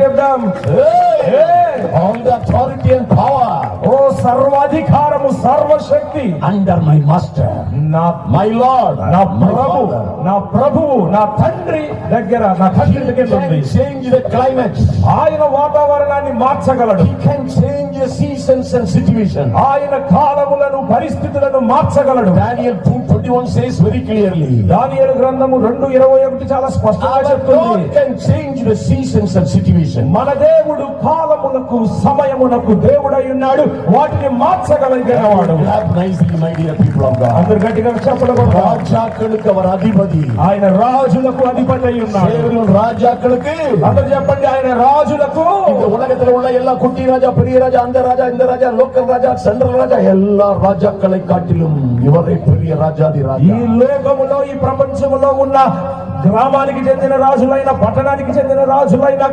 చెప్దాం. All the authority and power, ఓ సర్వాధికారము సర్వశక్తి under my master, నా my Lord, నా my ప్రభు Father. నా ప్రభువు నా తండ్రి దగ్గర నా తండ్రి దగ్గర ఉంది. He can change the climate. ఆయన వాతావరణాన్ని మార్చగలడు. He can change the seasons and situation. ఆయన కాలములను పరిస్థితులను మార్చగలడు. Daniel 2:21 says very clearly, దానియేలు గ్రంథము 2:21 చాలా స్పష్టంగా our చెప్తుంది. God can change the seasons and situation. మన దేవుడు కాలములకు సమయమునకు దేవుడై ఉన్నాడు. వాటిని మార్చగలిగినవాడు. Clap nicely, my dear people of God. అందరు గట్టిగా చెప్పలేదు. రాజాக்களுக்கு அவர் அதிபதி. ఆయన రాజులకు అధిపతి అయి ఉన్నాడు. దేవుని రాజాக்களுக்கு, అందరు చెప్పండి, ఆయన రాజులకు. இந்த உலகத்துல உள்ள எல்லா குட்டி ராஜா, பெரிய ராஜா, அந்த ராஜா, இந்த ராஜா, லோக்கல் ராஜா, சென்ட்ரல் ராஜா, எல்லா ராஜாக்களை காட்டிலும் இவரே பெரிய ராஜாதி ராஜா. ఈ లోకములో ఈ ప్రపంచములో ఉన్న గ్రామానికి చెందిన రాజులైన పట్టణానికి చెందిన రాజులైన